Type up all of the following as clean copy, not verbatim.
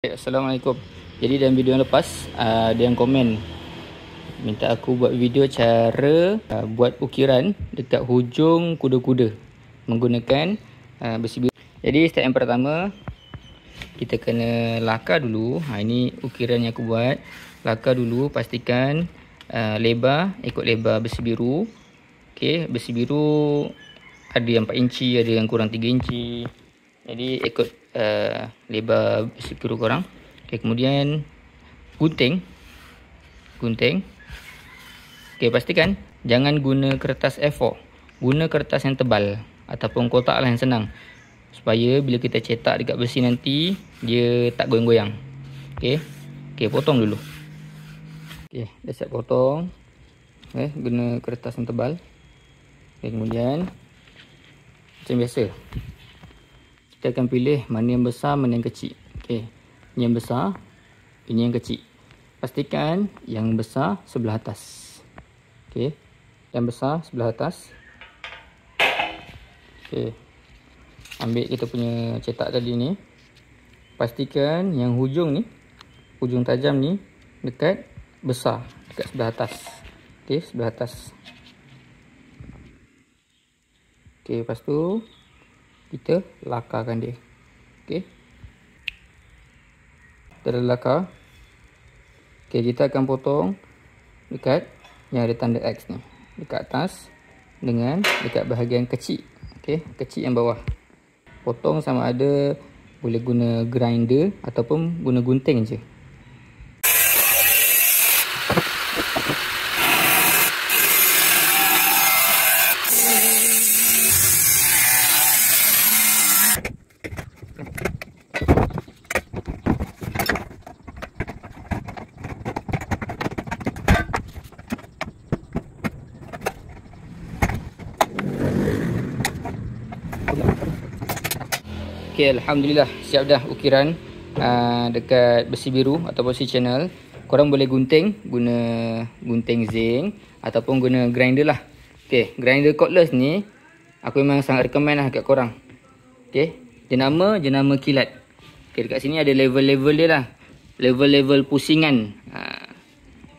Assalamualaikum. Jadi dalam video yang lepas ada yang komen minta aku buat video cara buat ukiran dekat hujung kuda-kuda menggunakan besi biru. Jadi step yang pertama, kita kena lakar dulu. Ini ukiran yang aku buat. Lakar dulu, pastikan lebar ikut lebar besi biru. Okey, besi biru ada yang 4 inci, ada yang kurang 3 inci. Jadi ikut lebar besi biru korang. Okay, kemudian gunting. Okay, pastikan jangan guna kertas A4. Guna kertas yang tebal ataupun kotak lah yang senang, supaya bila kita cetak dekat besi nanti dia tak goyang-goyang. Okay, potong dulu. Okay, dah siap potong. Guna kertas yang tebal. Okay, kemudian macam biasa, kita akan pilih mana yang besar, mana yang kecil. Okey, ini yang besar, ini yang kecil. Pastikan yang besar sebelah atas. Okey, yang besar sebelah atas. Okey, ambil kita punya cetak tadi ni. Pastikan yang hujung ni, hujung tajam ni dekat besar, dekat sebelah atas. Okey, sebelah atas. Okey, lepas tu kita lakarkan dia. Okey, kita dah lakar. Okey, kita akan potong dekat yang ada tanda X ni, dekat atas dengan dekat bahagian kecil. Okey, kecil yang bawah. Potong sama ada boleh guna grinder ataupun guna gunting je. Okay, Alhamdulillah siap dah ukiran dekat besi biru ataupun C-channel. Korang boleh gunting, guna gunting zinc ataupun guna grinder lah. Okay, grinder cordless ni aku memang sangat recommend lah kat korang. Okay, jenama kilat. Okay, dekat sini ada level-level dia lah, level-level pusingan.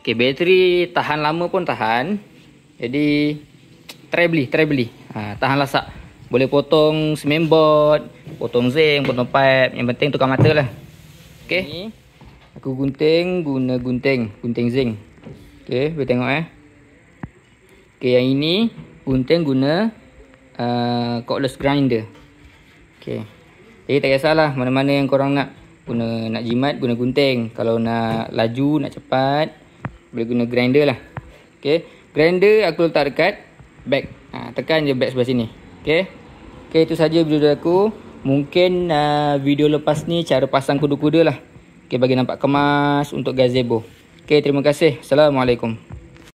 Okay, bateri tahan lama pun tahan. Jadi try beli. Tahan lasak. Boleh potong semen board, potong zinc, potong pipe. Yang penting tukar mata lah. Okay, aku gunting guna gunting zinc. Okay, boleh tengok Okay, yang ini gunting guna cordless grinder. Okay, jadi tak kisahlah mana-mana yang korang nak. Nak jimat guna gunting. Kalau nak laju, nak cepat, boleh guna grinder lah. Okay, grinder aku letak dekat back. Tekan je back sebelah sini. Okay, itu saja video dari aku. Mungkin video lepas ni cara pasang kuda-kuda lah. Okay, bagi nampak kemas untuk gazebo. Okay, terima kasih. Assalamualaikum.